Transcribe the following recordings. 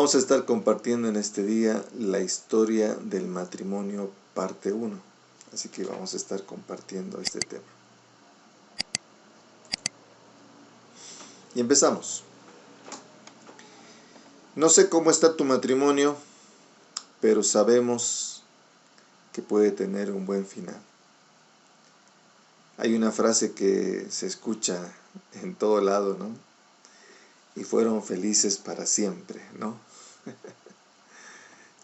Vamos a estar compartiendo en este día la historia del matrimonio parte 1. Así que vamos a estar compartiendo este tema. Y empezamos. No sé cómo está tu matrimonio, pero sabemos que puede tener un buen final. Hay una frase que se escucha en todo lado, ¿no? Y fueron felices para siempre, ¿no?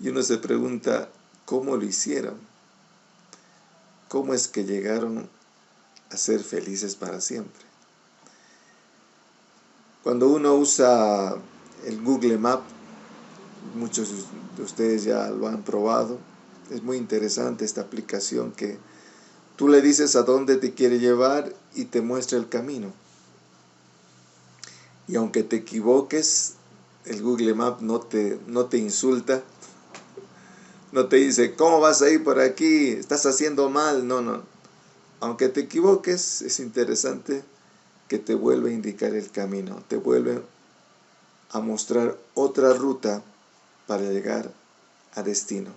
Y uno se pregunta, ¿cómo lo hicieron? ¿Cómo es que llegaron a ser felices para siempre? Cuando uno usa el Google Maps, muchos de ustedes ya lo han probado, es muy interesante esta aplicación que tú le dices a dónde te quiere llevar y te muestra el camino. Y aunque te equivoques, el Google Maps no te insulta, no te dice, ¿cómo vas a ir por aquí? Estás haciendo mal. No. Aunque te equivoques, es interesante que te vuelve a indicar el camino, te vuelve a mostrar otra ruta para llegar a destino.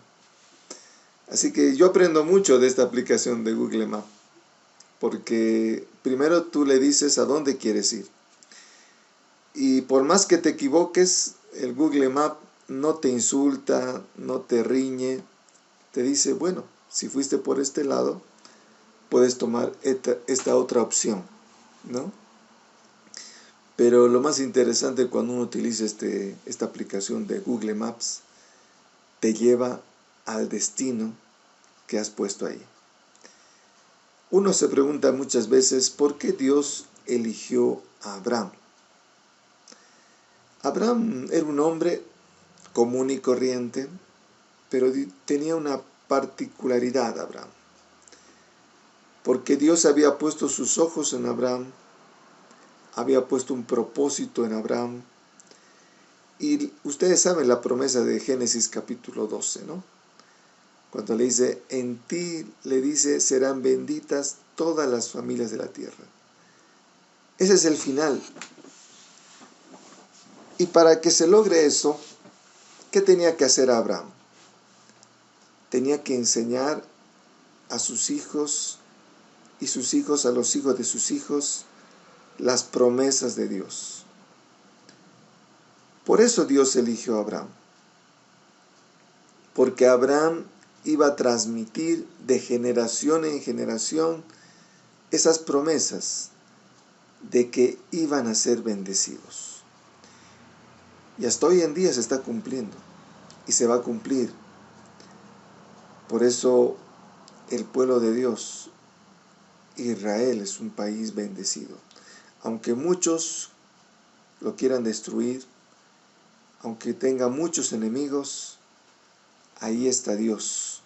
Así que yo aprendo mucho de esta aplicación de Google Maps, porque primero tú le dices a dónde quieres ir. Y por más que te equivoques, el Google Maps no te insulta, no te riñe, te dice, bueno, si fuiste por este lado, puedes tomar esta otra opción, ¿no? Pero lo más interesante cuando uno utiliza esta aplicación de Google Maps, te lleva al destino que has puesto ahí. Uno se pregunta muchas veces, ¿por qué Dios eligió a Abraham? Abraham era un hombre común y corriente, pero tenía una particularidad Abraham. Porque Dios había puesto sus ojos en Abraham, había puesto un propósito en Abraham. Y ustedes saben la promesa de Génesis capítulo 12, ¿no? Cuando le dice, en ti, le dice, serán benditas todas las familias de la tierra. Ese es el final. Y para que se logre eso, ¿qué tenía que hacer Abraham? Tenía que enseñar a sus hijos y sus hijos a los hijos de sus hijos las promesas de Dios. Por eso Dios eligió a Abraham. Porque Abraham iba a transmitir de generación en generación esas promesas de que iban a ser bendecidos. Y hasta hoy en día se está cumpliendo y se va a cumplir. Por eso el pueblo de Dios, Israel, es un país bendecido. Aunque muchos lo quieran destruir, aunque tenga muchos enemigos, ahí está Dios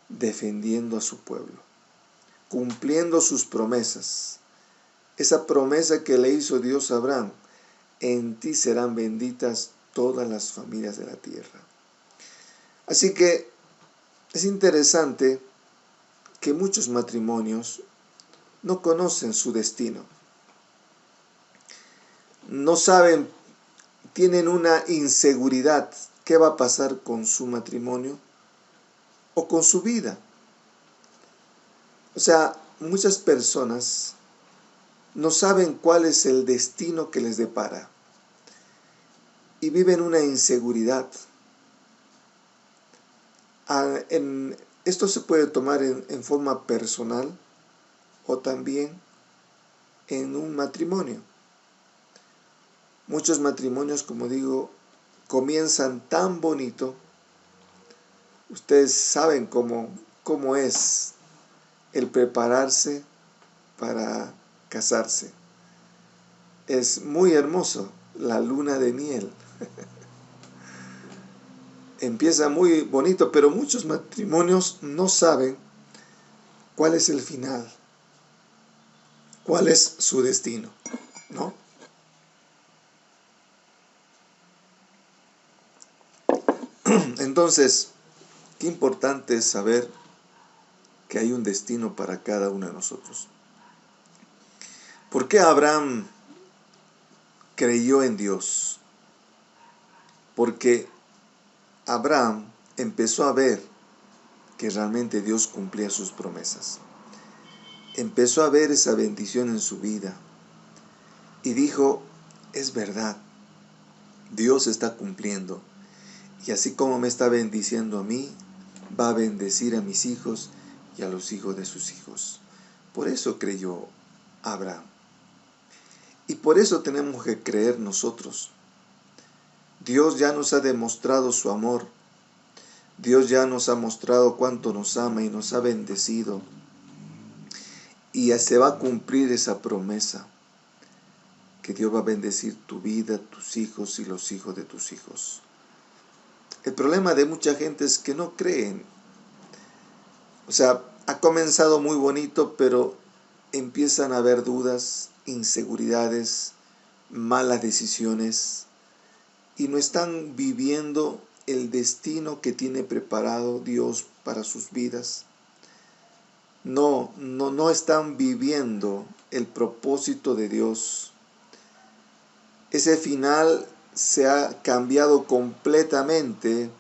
defendiendo a su pueblo, cumpliendo sus promesas. Esa promesa que le hizo Dios a Abraham, en ti serán benditas todas las familias de la tierra. Así que es interesante que muchos matrimonios no conocen su destino. No saben, tienen una inseguridad. ¿Qué va a pasar con su matrimonio o con su vida? O sea, muchas personas no saben cuál es el destino que les depara y viven una inseguridad. Esto se puede tomar en forma personal o también en un matrimonio. Muchos matrimonios, como digo, comienzan tan bonito. Ustedes saben cómo es el prepararse para casarse. Es muy hermoso la luna de miel. Empieza muy bonito, pero muchos matrimonios no saben cuál es el final, cuál es su destino, ¿no? Entonces, qué importante es saber que hay un destino para cada uno de nosotros. ¿Por qué Abraham creyó en Dios? porque Abraham empezó a ver que realmente Dios cumplía sus promesas. Empezó a ver esa bendición en su vida y dijo, es verdad, Dios está cumpliendo. Y así como me está bendiciendo a mí, va a bendecir a mis hijos y a los hijos de sus hijos. Por eso creyó Abraham. Y por eso tenemos que creer nosotros. Dios ya nos ha demostrado su amor. Dios ya nos ha mostrado cuánto nos ama y nos ha bendecido. Y ya se va a cumplir esa promesa, que Dios va a bendecir tu vida, tus hijos y los hijos de tus hijos. El problema de mucha gente es que no creen. O sea, ha comenzado muy bonito, pero empiezan a haber dudas, inseguridades, malas decisiones, y no están viviendo el destino que tiene preparado Dios para sus vidas. No están viviendo el propósito de Dios. Ese final se ha cambiado completamente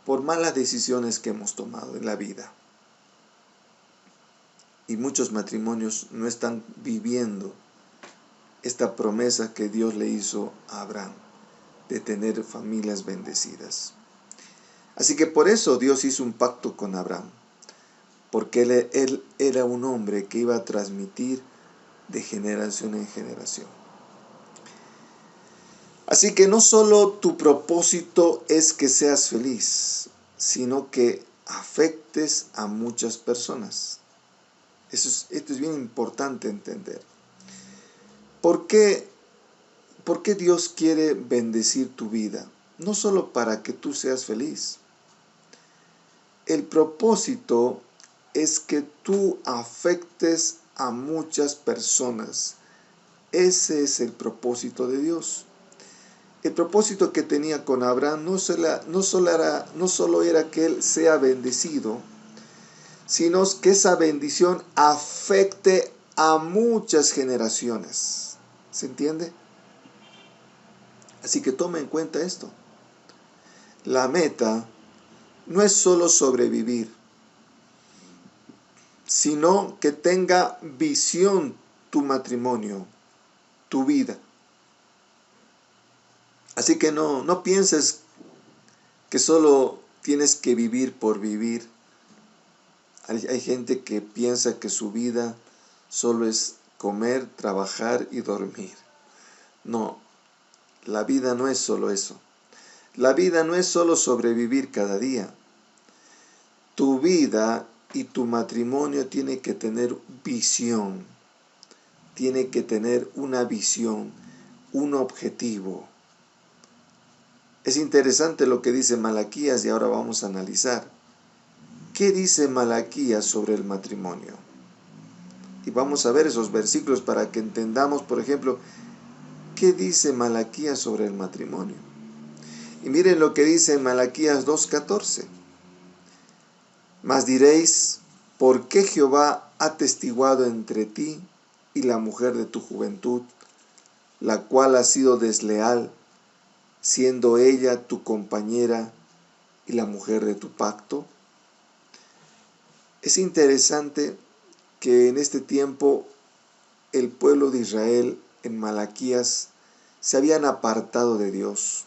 por malas decisiones que hemos tomado en la vida. Y muchos matrimonios no están viviendo esta promesa que Dios le hizo a Abraham, de tener familias bendecidas. Así que por eso Dios hizo un pacto con Abraham, porque él era un hombre que iba a transmitir de generación en generación. Así que no solo tu propósito es que seas feliz, sino que afectes a muchas personas. Esto es bien importante entender. ¿Por qué Dios quiere bendecir tu vida? No solo para que tú seas feliz. El propósito es que tú afectes a muchas personas. Ese es el propósito de Dios. El propósito que tenía con Abraham no solo era que él sea bendecido, sino que esa bendición afecte a muchas generaciones. ¿Se entiende? Así que toma en cuenta esto. La meta no es solo sobrevivir, sino que tenga visión tu matrimonio, tu vida. Así que no pienses que solo tienes que vivir por vivir. Hay gente que piensa que su vida solo es comer, trabajar y dormir. No, la vida no es solo eso. La vida no es solo sobrevivir cada día. Tu vida y tu matrimonio tiene que tener visión. Tiene que tener una visión, un objetivo. Es interesante lo que dice Malaquías y ahora vamos a analizar. ¿Qué dice Malaquías sobre el matrimonio? Y vamos a ver esos versículos para que entendamos, por ejemplo, ¿qué dice Malaquías sobre el matrimonio? Y miren lo que dice en Malaquías 2:14. Mas diréis, ¿por qué Jehová ha testiguado entre ti y la mujer de tu juventud, la cual ha sido desleal, siendo ella tu compañera y la mujer de tu pacto? Es interesante que en este tiempo el pueblo de Israel en Malaquías se habían apartado de Dios.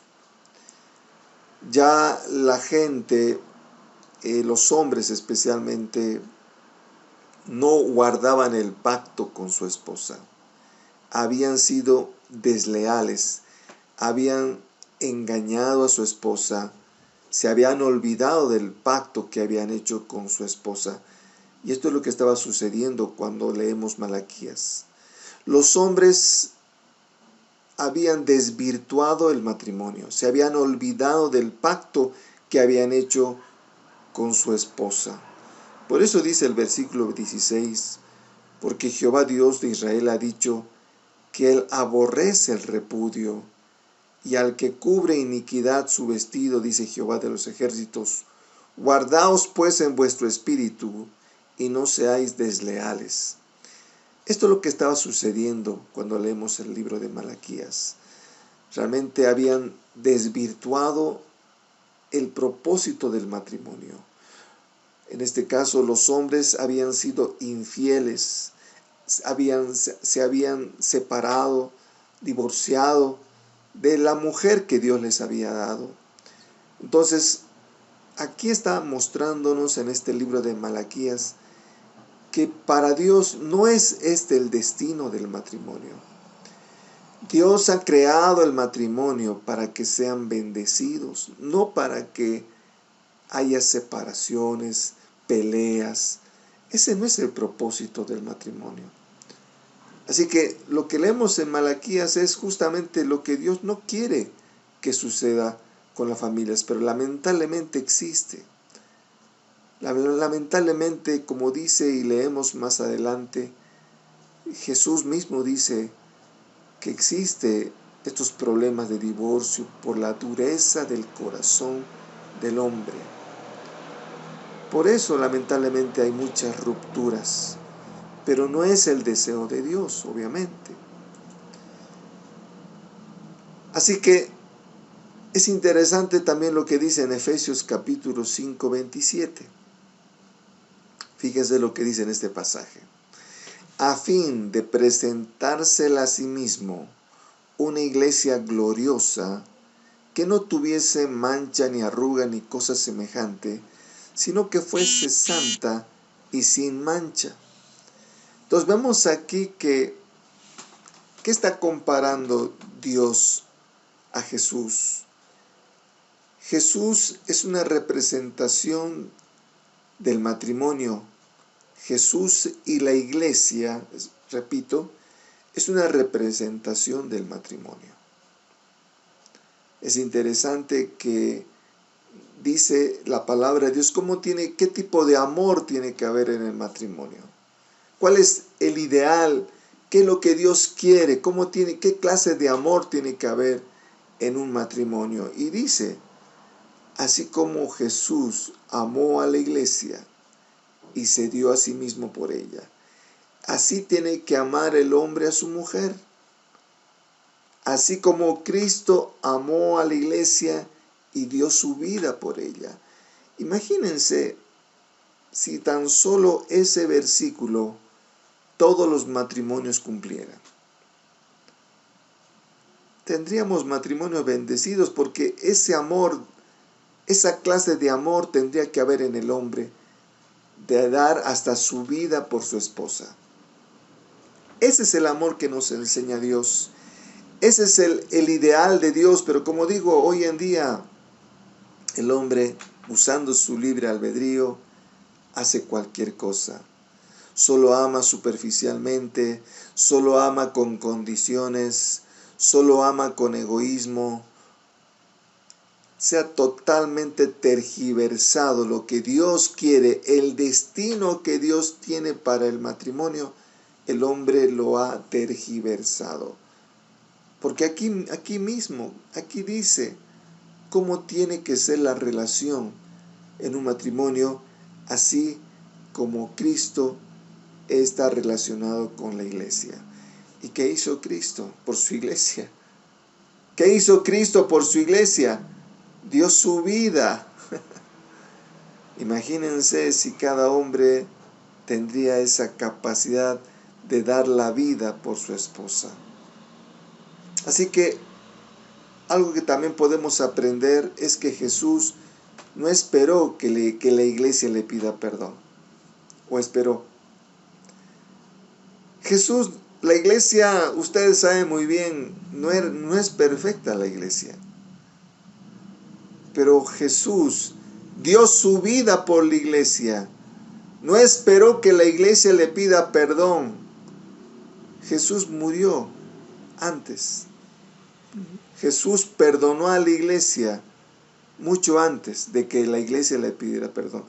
Ya la gente, los hombres especialmente, no guardaban el pacto con su esposa. Habían sido desleales, habían engañado a su esposa, se habían olvidado del pacto que habían hecho con su esposa. Y esto es lo que estaba sucediendo cuando leemos Malaquías. Los hombres habían desvirtuado el matrimonio, se habían olvidado del pacto que habían hecho con su esposa. Por eso dice el versículo 16, porque Jehová Dios de Israel ha dicho que él aborrece el repudio, y al que cubre iniquidad su vestido, dice Jehová de los ejércitos, guardaos pues en vuestro espíritu, y no seáis desleales. Esto es lo que estaba sucediendo cuando leemos el libro de Malaquías. realmente habían desvirtuado el propósito del matrimonio. En este caso, los hombres habían sido infieles, se habían separado, divorciado de la mujer que Dios les había dado. Entonces, aquí está mostrándonos en este libro de Malaquías que para Dios no es este el destino del matrimonio. Dios ha creado el matrimonio para que sean bendecidos, no para que haya separaciones, peleas. Ese no es el propósito del matrimonio. Así que lo que leemos en Malaquías es justamente lo que Dios no quiere que suceda con las familias, pero lamentablemente existe. Lamentablemente, como dice y leemos más adelante, Jesús mismo dice que existe estos problemas de divorcio por la dureza del corazón del hombre. Por eso lamentablemente hay muchas rupturas, pero no es el deseo de Dios, obviamente. Así que es interesante también lo que dice en Efesios capítulo 5, 27. Fíjense lo que dice en este pasaje. A fin de presentársela a sí mismo una iglesia gloriosa, que no tuviese mancha ni arruga ni cosa semejante, sino que fuese santa y sin mancha. Entonces vemos aquí que ¿qué está comparando Dios a Jesús? Jesús es una representación del matrimonio. Jesús y la iglesia, repito, es una representación del matrimonio. Es interesante que dice la palabra de Dios qué tipo de amor tiene que haber en el matrimonio. ¿Cuál es el ideal? ¿Qué es lo que Dios quiere? ¿Qué clase de amor tiene que haber en un matrimonio? Y dice, así como Jesús amó a la iglesia y se dio a sí mismo por ella, así tiene que amar el hombre a su mujer. Así como Cristo amó a la iglesia y dio su vida por ella. Imagínense si tan solo ese versículo todos los matrimonios cumplieran. Tendríamos matrimonios bendecidos porque ese amor, esa clase de amor tendría que haber en el hombre, de dar hasta su vida por su esposa. Ese es el amor que nos enseña Dios. Ese es el ideal de Dios, pero como digo, hoy en día el hombre, usando su libre albedrío, hace cualquier cosa. Solo ama superficialmente, solo ama con condiciones, solo ama con egoísmo. Se ha totalmente tergiversado lo que Dios quiere, el destino que Dios tiene para el matrimonio, el hombre lo ha tergiversado. Porque aquí mismo, aquí dice cómo tiene que ser la relación en un matrimonio, así como Cristo está relacionado con la iglesia. ¿Y qué hizo Cristo por su iglesia? ¿Qué hizo Cristo por su iglesia? Dio su vida. Imagínense si cada hombre tendría esa capacidad de dar la vida por su esposa. Así que algo que también podemos aprender es que Jesús no esperó que la iglesia le pida perdón. ¿O esperó? Jesús, la iglesia, ustedes saben muy bien, no es perfecta la iglesia. Pero Jesús dio su vida por la iglesia. No esperó que la iglesia le pida perdón. Jesús murió antes. Jesús perdonó a la iglesia mucho antes de que la iglesia le pidiera perdón.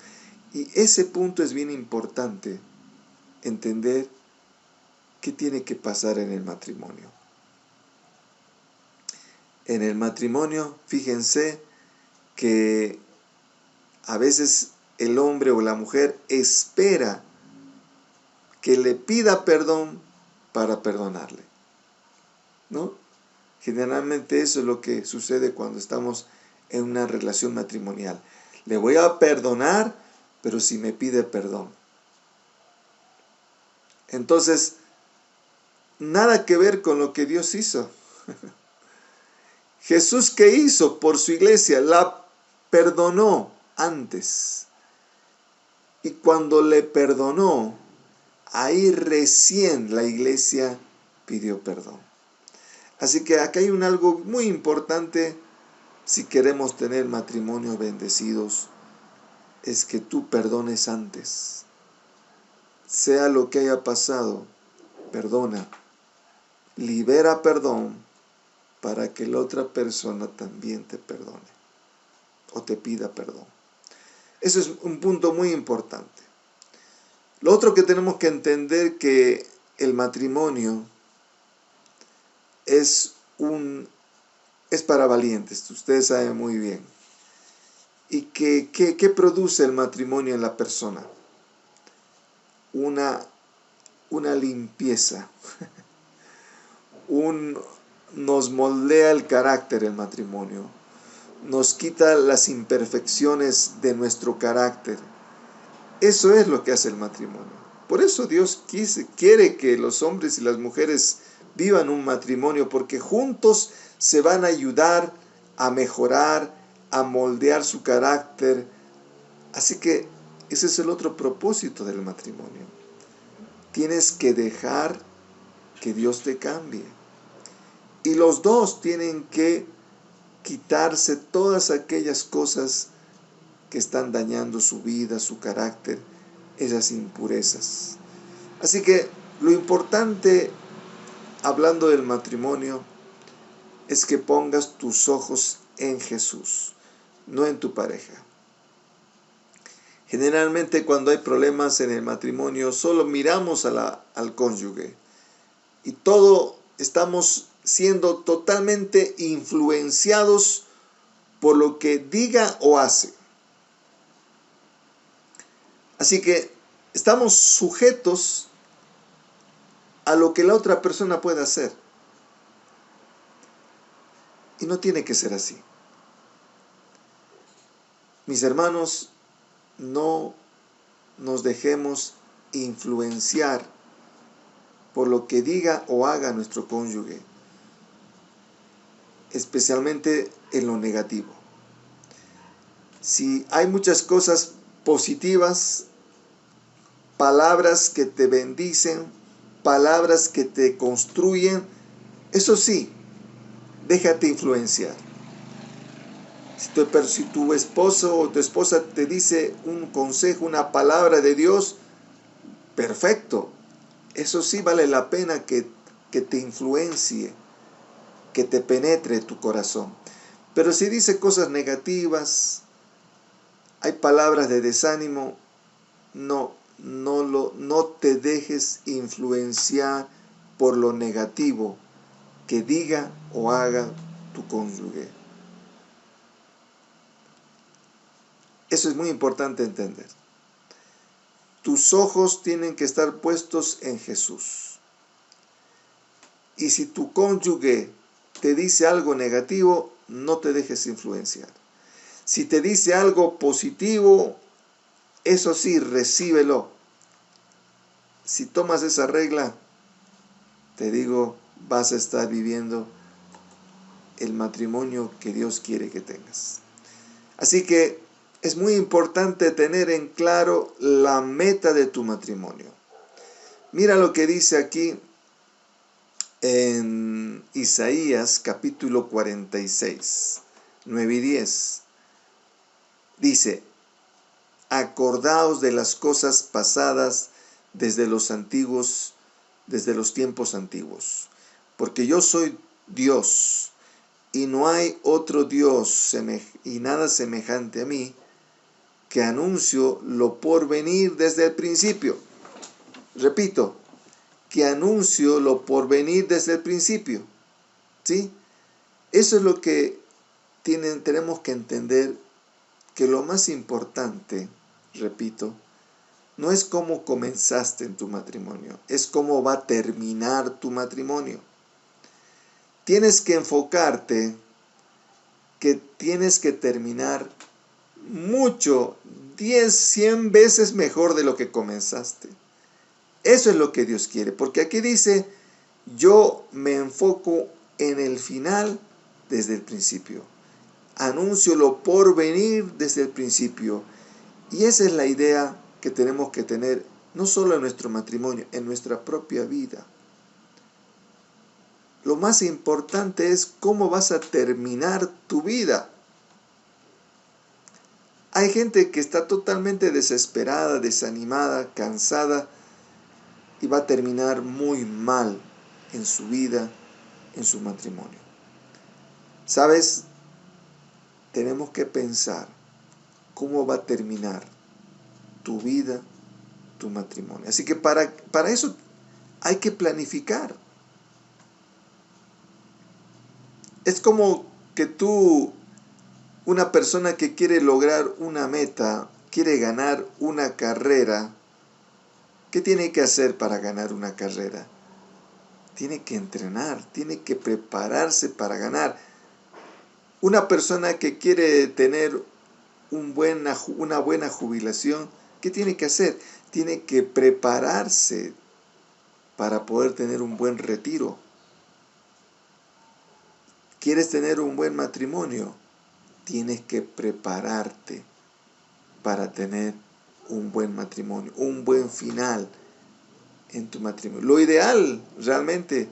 Y ese punto es bien importante, entender qué tiene que pasar en el matrimonio. En el matrimonio, fíjense que a veces el hombre o la mujer espera que le pida perdón para perdonarle, ¿no? Generalmente eso es lo que sucede cuando estamos en una relación matrimonial. Le voy a perdonar, pero si me pide perdón. Entonces, nada que ver con lo que Dios hizo. Jesús, ¿qué hizo por su iglesia? La perdonó antes. Y cuando le perdonó, ahí recién la iglesia pidió perdón. Así que acá hay algo muy importante si queremos tener matrimonios bendecidos, es que tú perdones antes. Sea lo que haya pasado, perdona. Libera perdón para que la otra persona también te perdone o te pida perdón. Eso es un punto muy importante. Lo otro que tenemos que entender que el matrimonio es para valientes, ustedes saben muy bien. ¿Y qué produce el matrimonio en la persona? Una limpieza. Nos moldea el carácter el matrimonio. Nos quita las imperfecciones de nuestro carácter. Eso es lo que hace el matrimonio. Por eso Dios quiere que los hombres y las mujeres vivan un matrimonio, porque juntos se van a ayudar a mejorar, a moldear su carácter. Así que ese es el otro propósito del matrimonio. Tienes que dejar que Dios te cambie. Y los dos tienen que quitarse todas aquellas cosas que están dañando su vida, su carácter, esas impurezas. Así que lo importante, hablando del matrimonio, es que pongas tus ojos en Jesús, no en tu pareja. Generalmente cuando hay problemas en el matrimonio, solo miramos al cónyuge y todo estamos siendo totalmente influenciados por lo que diga o hace. Así que estamos sujetos a lo que la otra persona puede hacer. Y no tiene que ser así. Mis hermanos, no nos dejemos influenciar por lo que diga o haga nuestro cónyuge, especialmente en lo negativo. Si hay muchas cosas positivas, palabras que te bendicen, palabras que te construyen, eso sí, déjate influenciar. Si tu esposo o tu esposa te dice un consejo, una palabra de Dios, perfecto. Eso sí vale la pena que te influencie, que te penetre tu corazón. Pero si dice cosas negativas, hay palabras de desánimo, no te dejes influenciar por lo negativo que diga o haga tu cónyuge. Eso es muy importante entender. Tus ojos tienen que estar puestos en Jesús. Y si tu cónyuge te dice algo negativo, no te dejes influenciar. Si te dice algo positivo, eso sí, recíbelo. Si tomas esa regla, te digo, vas a estar viviendo el matrimonio que Dios quiere que tengas. Así que es muy importante tener en claro la meta de tu matrimonio. Mira lo que dice aquí en Isaías capítulo 46, 9 y 10. Dice: acordaos de las cosas pasadas desde los tiempos antiguos, porque yo soy Dios y no hay otro Dios y nada semejante a mí, que anuncio lo por venir desde el principio. Repito, que anuncio lo por venir desde el principio. ¿Sí? Eso es lo que tenemos que entender, que lo más importante, repito, no es cómo comenzaste en tu matrimonio, es cómo va a terminar tu matrimonio. tienes que enfocarte que tienes que terminar mucho, 10, 100 veces mejor de lo que comenzaste. Eso es lo que Dios quiere, porque aquí dice, yo me enfoco en el final desde el principio. Anuncio lo por venir desde el principio. Y esa es la idea que tenemos que tener, no solo en nuestro matrimonio, en nuestra propia vida. Lo más importante es cómo vas a terminar tu vida. Hay gente que está totalmente desesperada, desanimada, cansada y va a terminar muy mal en su vida, en su matrimonio. ¿Sabes? Tenemos que pensar cómo va a terminar tu vida, tu matrimonio. Así que para eso hay que planificar. Es como que tú, una persona que quiere lograr una meta, quiere ganar una carrera, ¿qué tiene que hacer para ganar una carrera? Tiene que entrenar, tiene que prepararse para ganar. Una persona que quiere tener una buena jubilación, ¿qué tiene que hacer? Tiene que prepararse para poder tener un buen retiro. ¿Quieres tener un buen matrimonio? Tienes que prepararte para tener un buen matrimonio, un buen final en tu matrimonio. Lo ideal realmente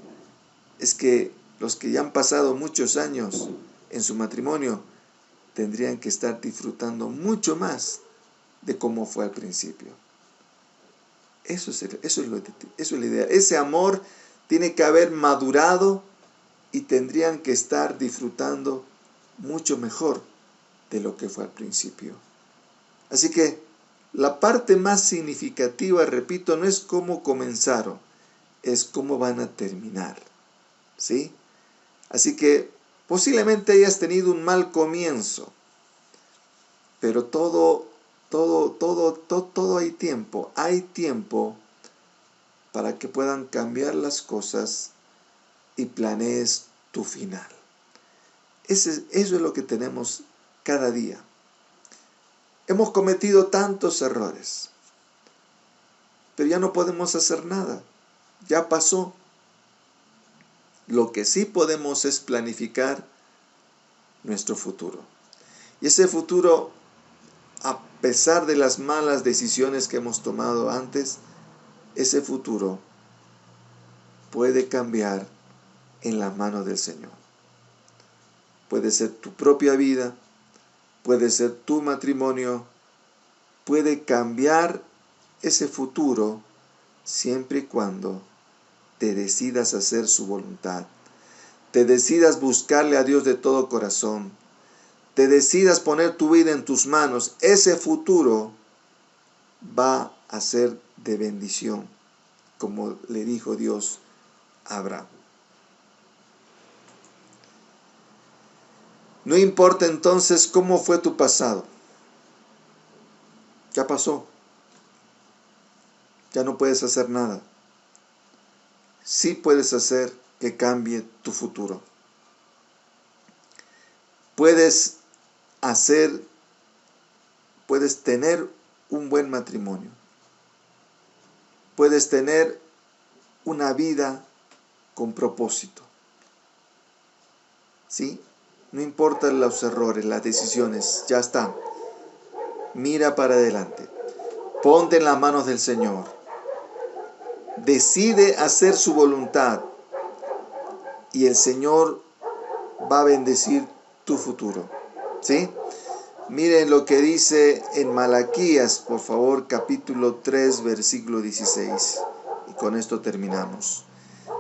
es que los que ya han pasado muchos años en su matrimonio tendrían que estar disfrutando mucho más de cómo fue al principio. Eso es la idea. Ese amor tiene que haber madurado y tendrían que estar disfrutando mucho mejor de lo que fue al principio. Así que la parte más significativa, repito, no es cómo comenzaron, es cómo van a terminar. ¿Sí? Así que posiblemente hayas tenido un mal comienzo, pero todo hay tiempo. Hay tiempo para que puedan cambiar las cosas y planees tu final. Eso es lo que tenemos cada día. Hemos cometido tantos errores, pero ya no podemos hacer nada. Ya pasó. Lo que sí podemos es planificar nuestro futuro. Y ese futuro, a pesar de las malas decisiones que hemos tomado antes, ese futuro puede cambiar en las manos del Señor. Puede ser tu propia vida, puede ser tu matrimonio, puede cambiar ese futuro siempre y cuando te decidas hacer su voluntad, te decidas buscarle a Dios de todo corazón, te decidas poner tu vida en tus manos. Ese futuro va a ser de bendición, como le dijo Dios a Abraham. No importa entonces cómo fue tu pasado. Ya pasó. Ya no puedes hacer nada. Sí puedes hacer que cambie tu futuro. Puedes tener un buen matrimonio. Puedes tener una vida con propósito. ¿Sí? No importan los errores, las decisiones, ya está. Mira para adelante. Ponte en las manos del Señor. Decide hacer su voluntad y el Señor va a bendecir tu futuro. ¿Sí? Miren lo que dice en Malaquías, por favor, capítulo 3, versículo 16. Y con esto terminamos.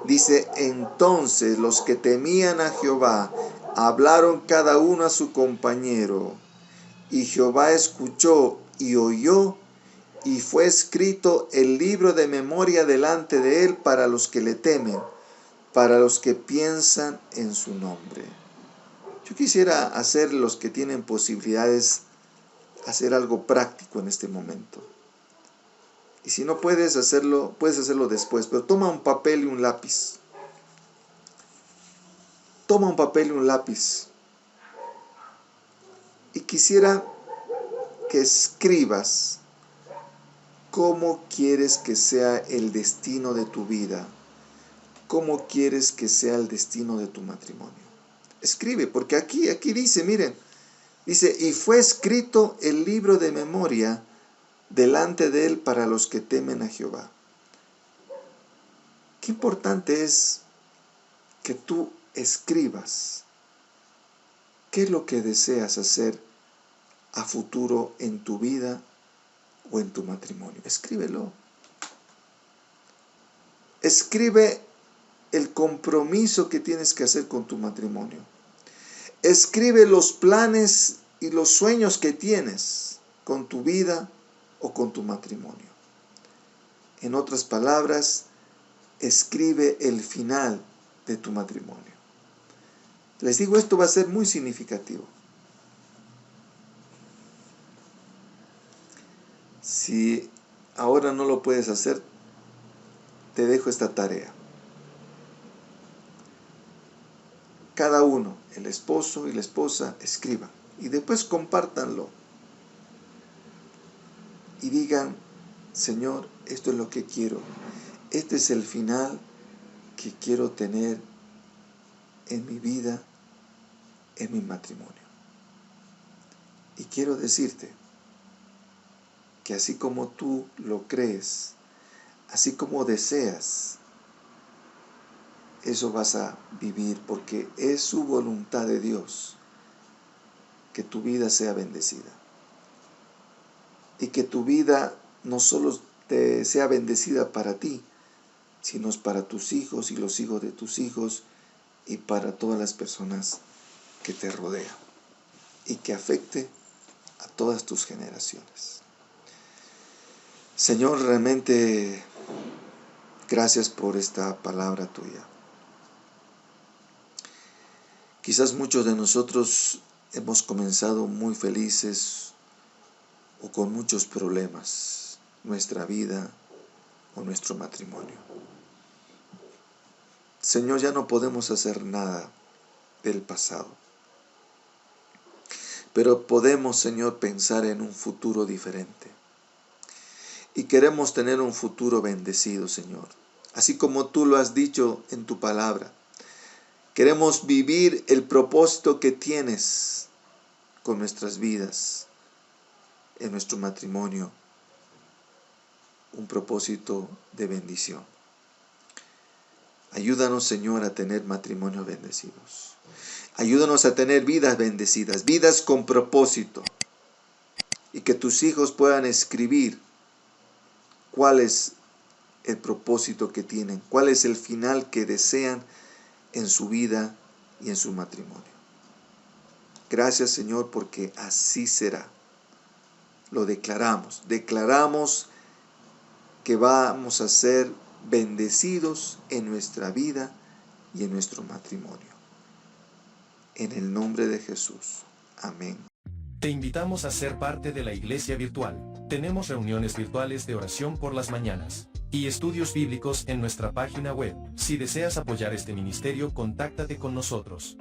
Dice, entonces los que temían a Jehová hablaron cada uno a su compañero, y Jehová escuchó y oyó, y fue escrito el libro de memoria delante de él para los que le temen, para los que piensan en su nombre. Yo quisiera hacer, los que tienen posibilidades, hacer algo práctico en este momento. Y si no puedes hacerlo después, pero toma un papel y un lápiz. toma un papel y un lápiz. Y quisiera que escribas cómo quieres que sea el destino de tu vida, cómo quieres que sea el destino de tu matrimonio. Escribe, porque aquí dice, miren, dice, y fue escrito el libro de memoria delante de él para los que temen a Jehová. Qué importante es que tú escribas qué es lo que deseas hacer a futuro en tu vida o en tu matrimonio. Escríbelo. Escribe el compromiso que tienes que hacer con tu matrimonio. Escribe los planes y los sueños que tienes con tu vida o con tu matrimonio. En otras palabras, escribe el final de tu matrimonio. Les digo, esto va a ser muy significativo. Si ahora no lo puedes hacer, te dejo esta tarea. Cada uno, el esposo y la esposa, escriban y después compártanlo y digan, Señor, esto es lo que quiero. Este es el final que quiero tener en mi vida, en mi matrimonio. Y quiero decirte que así como tú lo crees, así como deseas, eso vas a vivir, porque es su voluntad de Dios que tu vida sea bendecida. Y que tu vida no solo te sea bendecida para ti, sino para tus hijos y los hijos de tus hijos y para todas las personas que te rodean. Y que afecte a todas tus generaciones. Señor, realmente gracias por esta palabra tuya. Quizás muchos de nosotros hemos comenzado muy felices o con muchos problemas nuestra vida o nuestro matrimonio. Señor, ya no podemos hacer nada del pasado, pero podemos, Señor, pensar en un futuro diferente. Y queremos tener un futuro bendecido, Señor, así como tú lo has dicho en tu palabra. Queremos vivir el propósito que tienes con nuestras vidas, en nuestro matrimonio, un propósito de bendición. Ayúdanos, Señor, a tener matrimonios bendecidos. Ayúdanos a tener vidas bendecidas, vidas con propósito. Y que tus hijos puedan escribir cuál es el propósito que tienen, cuál es el final que desean en su vida y en su matrimonio. Gracias, Señor, porque así será. Lo declaramos. Declaramos que vamos a ser bendecidos en nuestra vida y en nuestro matrimonio. En el nombre de Jesús. Amén. Te invitamos a ser parte de la iglesia virtual. Tenemos reuniones virtuales de oración por las mañanas y estudios bíblicos en nuestra página web. Si deseas apoyar este ministerio, contáctate con nosotros.